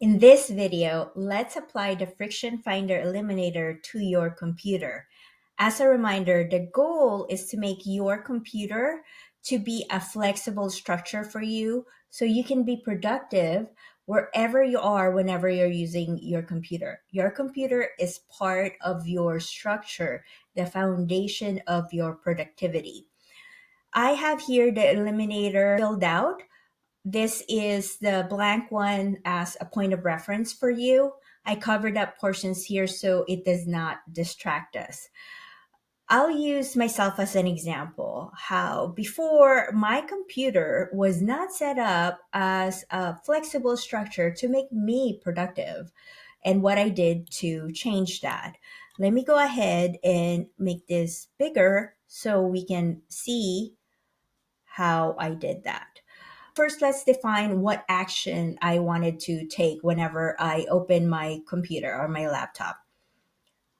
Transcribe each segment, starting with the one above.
In this video, let's apply the Friction Finder Eliminator to your computer. As a reminder, the goal is to make your computer to be a flexible structure for you so you can be productive wherever you are whenever you're using your computer. Your computer is part of your structure, the foundation of your productivity. I have here the eliminator filled out. This is the blank one as a point of reference for you. I covered up portions here so it does not distract us. I'll use myself as an example how before my computer was not set up as a flexible structure to make me productive and what I did to change that. Let me go ahead and make this bigger so we can see how I did that. First, let's define what action I wanted to take whenever I open my computer or my laptop.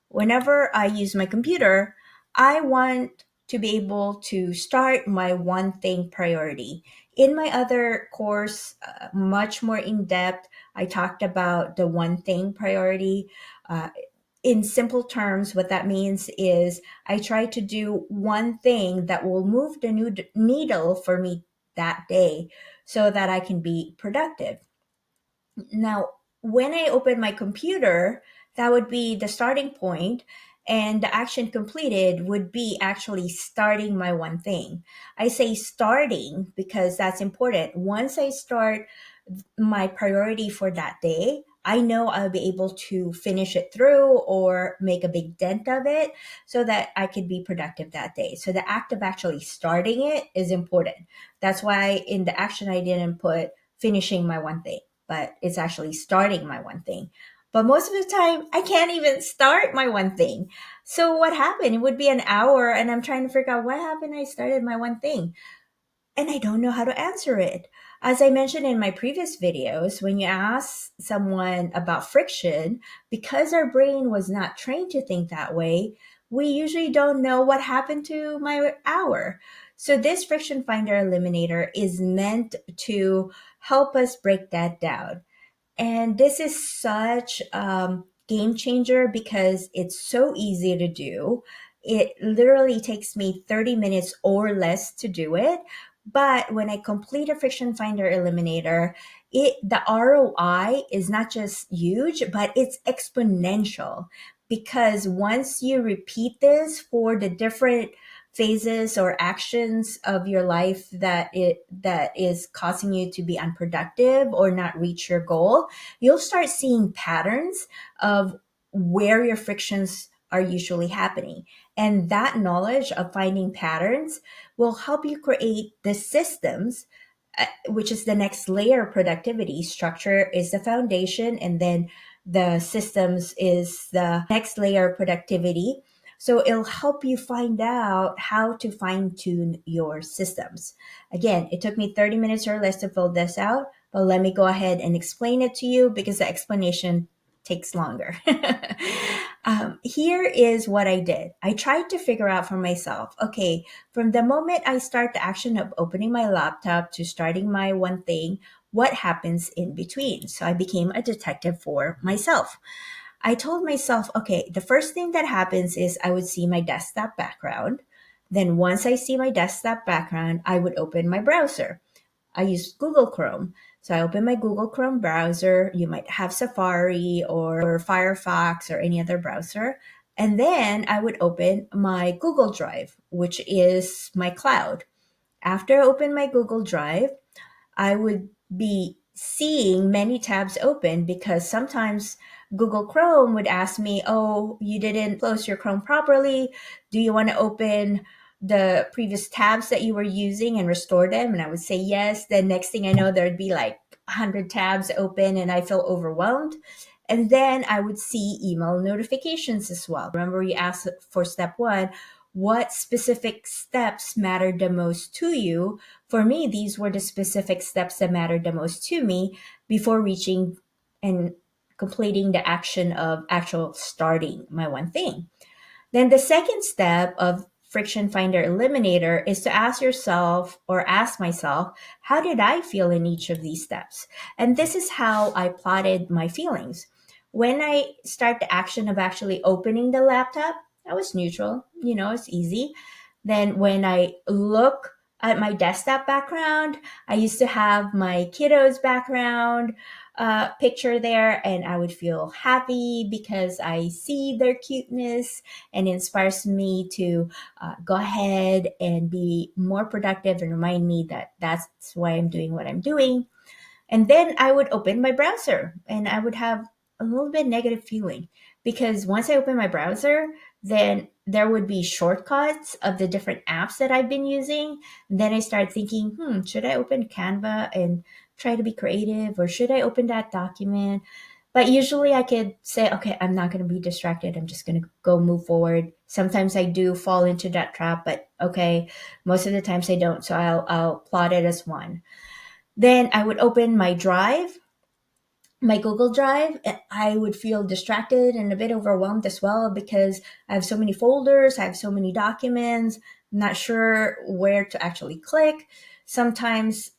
Whenever I use my computer, I want to be able to start my one thing priority. In my other course, much more in depth, I talked about the one thing priority. Uh, in simple terms, what that means is I try to do one thing that will move the needle for me that day so that I can be productive. Now, when I open my computer, that would be the starting point, and the action completed would be actually starting my one thing. I say starting because that's important. Once I start my priority for that day, I know I'll be able to finish it through or make a big dent of it so that I could be productive that day. So the act of actually starting it is important. That's why in the action I didn't put finishing my one thing, but it's actually starting my one thing. But most of the time, I can't even start my one thing. So what happened? It would be an hour and I'm trying to figure out what happened. I started my one thing and I don't know how to answer it. As I mentioned in my previous videos, when you ask someone about friction, because our brain was not trained to think that way, we usually don't know what happened to my hour. So this friction finder eliminator is meant to help us break that down. And this is such game changer because it's so easy to do. It literally takes me 30 minutes or less to do it. But when I complete a friction finder eliminator, the ROI is not just huge, but it's exponential because once you repeat this for the different phases or actions of your life that is causing you to be unproductive or not reach your goal, you'll start seeing patterns of where your frictions are usually happening. And that knowledge of finding patterns will help you create the systems, which is the next layer of productivity. Structure is the foundation, and then the systems is the next layer of productivity. So it'll help you find out how to fine tune your systems. Again, it took me 30 minutes or less to fill this out, but let me go ahead and explain it to you because the explanation takes longer. Here is what I did. I tried to figure out for myself, okay, from the moment I start the action of opening my laptop to starting my one thing, what happens in between? So I became a detective for myself. I told myself, okay, the first thing that happens is I would see my desktop background. Then once I see my desktop background, I would open my browser. I use Google Chrome. So I open my Google Chrome browser. You might have Safari or Firefox or any other browser. And then I would open my Google Drive, which is my cloud. After I open my Google Drive, I would be seeing many tabs open because sometimes Google Chrome would ask me, oh, you didn't close your Chrome properly. Do you want to open the previous tabs that you were using and restore them? And I would say yes. Then next thing I know, there'd be like 100 tabs open and I feel overwhelmed. And then I would see email notifications as well. Remember, you asked for step one, what specific steps mattered the most to you? For me, these were the specific steps that mattered the most to me before reaching and completing the action of actual starting my one thing. Then the second step of friction finder eliminator is to ask yourself or ask myself, how did I feel in each of these steps? And this is how I plotted my feelings. When I start the action of actually opening the laptop, I was neutral, it's easy. Then when I look at my desktop background, I used to have my kiddos background picture there, and I would feel happy because I see their cuteness and it inspires me to go ahead and be more productive and remind me that that's why I'm doing what I'm doing. And then I would open my browser and I would have a little bit negative feeling because once I open my browser, then there would be shortcuts of the different apps that I've been using. And then I started thinking, should I open Canva and try to be creative, or should I open that document? But usually I could say, okay, I'm not going to be distracted. I'm just going to go move forward. Sometimes I do fall into that trap, but okay, most of the times I don't. So I'll plot it as one. Then I would open my Google Drive. I would feel distracted and a bit overwhelmed as well because I have so many folders, I have so many documents, I'm not sure where to actually click. Sometimes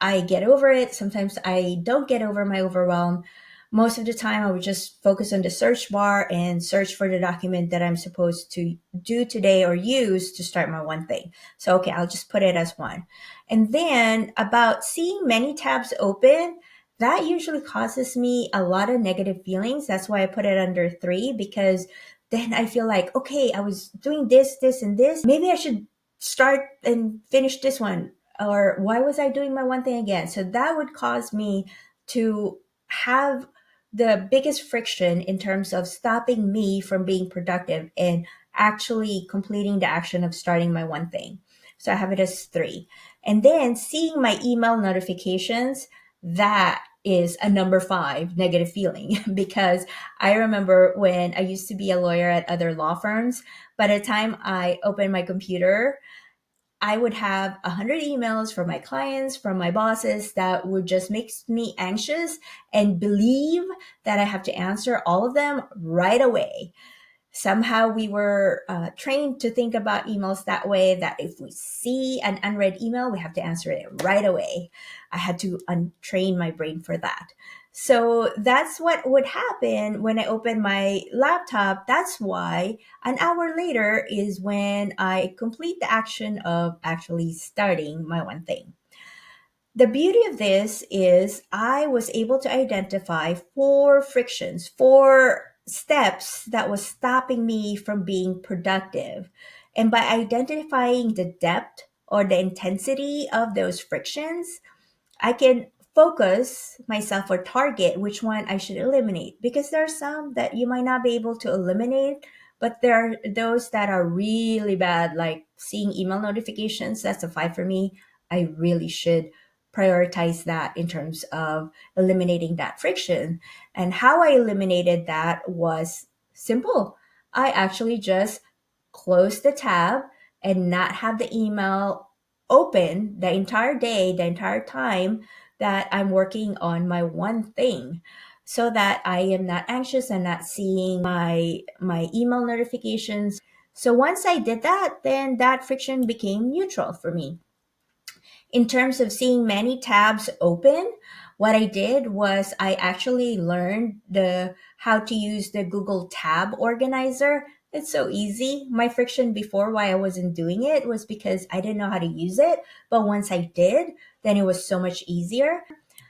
I get over it, sometimes I don't get over my overwhelm. Most of the time, I would just focus on the search bar and search for the document that I'm supposed to do today or use to start my one thing. So, okay, I'll just put it as one. And then about seeing many tabs open, that usually causes me a lot of negative feelings. That's why I put it under three, because then I feel like, okay, I was doing this, this, and this. Maybe I should start and finish this one. Or why was I doing my one thing again? So that would cause me to have the biggest friction in terms of stopping me from being productive and actually completing the action of starting my one thing. So I have it as three. And then seeing my email notifications, that is a number five negative feeling because I remember when I used to be a lawyer at other law firms. By the time I opened my computer, I would have 100 emails from my clients, from my bosses that would just make me anxious and believe that I have to answer all of them right away. Somehow we were trained to think about emails that way, that if we see an unread email, we have to answer it right away. I had to untrain my brain for that. So that's what would happen when I open my laptop. That's why an hour later is when I complete the action of actually starting my one thing. The beauty of this is I was able to identify four frictions, four steps that was stopping me from being productive. And by identifying the depth or the intensity of those frictions, I can focus myself or target which one I should eliminate, because there are some that you might not be able to eliminate, but there are those that are really bad, like seeing email notifications. That's a five for me. I really should prioritize that in terms of eliminating that friction. And how I eliminated that was simple. I actually just closed the tab and not have the email open the entire day, the entire time that I'm working on my one thing, so that I am not anxious and not seeing my email notifications. So once I did that, then that friction became neutral for me. In terms of seeing many tabs open, what I did was I actually learned the how to use the Google Tab Organizer. It's so easy. My friction before why I wasn't doing it was because I didn't know how to use it. But once I did, then it was so much easier.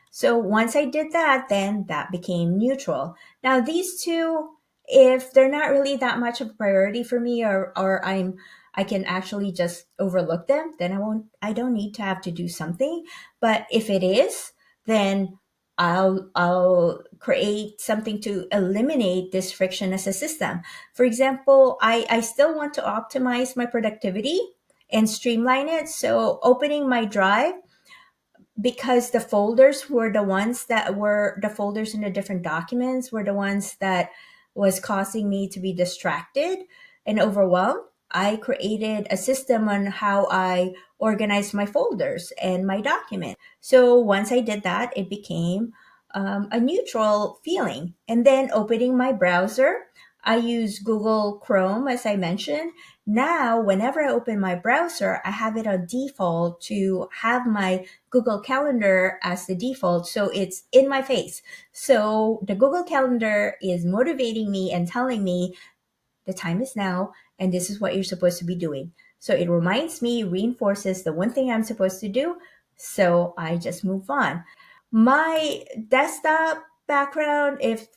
So once I did that, then that became neutral. Now these two, if they're not really that much of a priority for me, or I can actually just overlook them, then I don't need to have to do something. But if it is, then I'll create something to eliminate this friction as a system. For example, I still want to optimize my productivity and streamline it. So opening my drive, because the folders were the ones that were the folders in the different documents were the ones that was causing me to be distracted and overwhelmed. I created a system on how I organized my folders and my document. So once I did that, it became a neutral feeling. And then opening my browser, I use Google Chrome, as I mentioned. Now, whenever I open my browser, I have it on default to have my Google Calendar as the default. So it's in my face. So the Google Calendar is motivating me and telling me the time is now and this is what you're supposed to be doing. So it reminds me, reinforces the one thing I'm supposed to do. So I just move on. My desktop background, if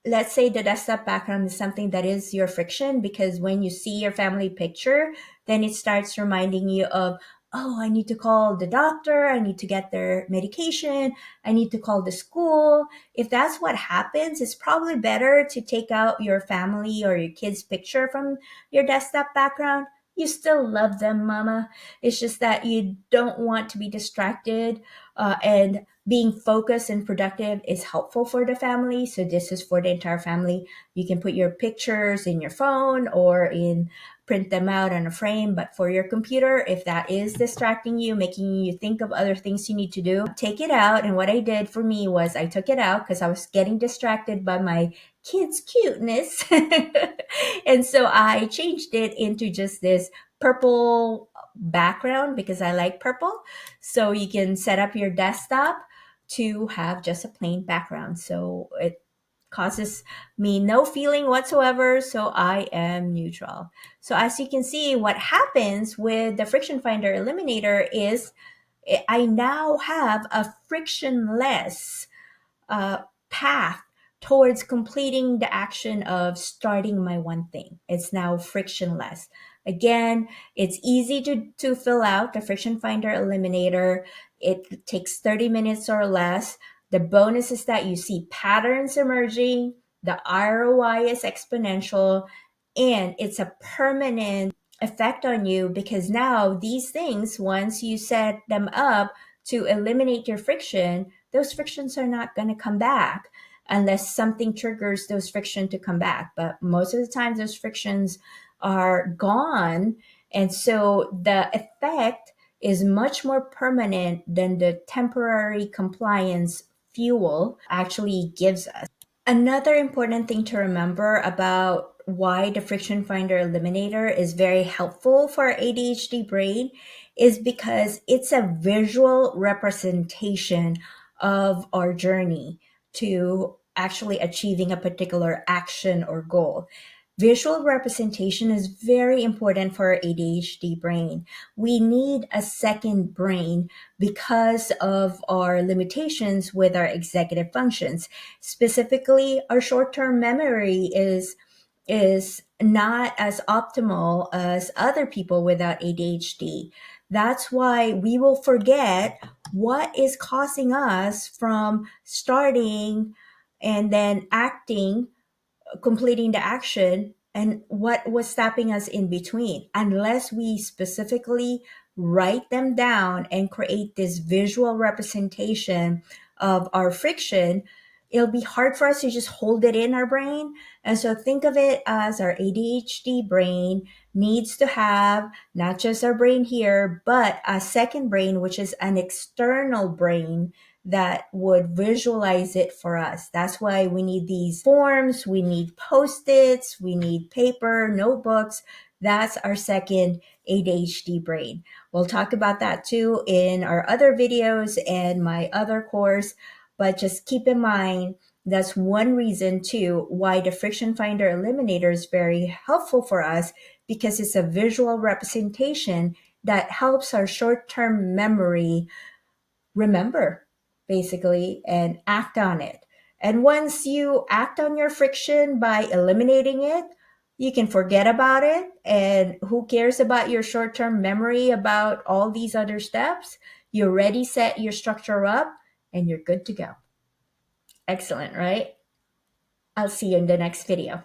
let's say the desktop background is something that is your friction, because when you see your family picture, then it starts reminding you of, oh, I need to call the doctor, I need to get their medication, I need to call the school. If that's what happens, it's probably better to take out your family or your kids picture from your desktop background. You still love them, mama. It's just that you don't want to be distracted, and being focused and productive is helpful for the family. So this is for the entire family. You can put your pictures in your phone or in print them out on a frame. But for your computer, if that is distracting you, making you think of other things you need to do, take it out. And what I did for me was I took it out because I was getting distracted by my kids' cuteness. And so I changed it into just this purple background because I like purple. So you can set up your desktop to have just a plain background. So it causes me no feeling whatsoever. So I am neutral. So as you can see, what happens with the Friction Finder Eliminator is I now have a frictionless path towards completing the action of starting my one thing. It's now frictionless. Again, it's easy to fill out the Friction Finder Eliminator. It takes 30 minutes or less. The bonus is that you see patterns emerging, the ROI is exponential, and it's a permanent effect on you because now these things, once you set them up to eliminate your friction, those frictions are not going to come back unless something triggers those friction to come back. But most of the time, those frictions are gone. And so the effect is much more permanent than the temporary compliance fuel actually gives us. Another important thing to remember about why the Friction Finder Eliminator is very helpful for our ADHD brain is because it's a visual representation of our journey to actually achieving a particular action or goal. Visual representation is very important for our ADHD brain. We need a second brain because of our limitations with our executive functions. Specifically, our short-term memory is not as optimal as other people without ADHD. That's why we will forget what is causing us from starting and then acting, completing the action, and what was stopping us in between, unless we specifically write them down and create this visual representation of our friction. It'll be hard for us to just hold it in our brain. And so think of it as our ADHD brain needs to have not just our brain here, but a second brain, which is an external brain that would visualize it for us. That's why we need these forms, we need post-its, we need paper, notebooks. That's our second ADHD brain. We'll talk about that too in our other videos and my other course, but just keep in mind that's one reason too why the Friction Finder Eliminator is very helpful for us, because it's a visual representation that helps our short-term memory remember, basically, and act on it. And once you act on your friction by eliminating it, you can forget about it. And who cares about your short term memory about all these other steps? You already set your structure up and you're good to go. Excellent, right? I'll see you in the next video.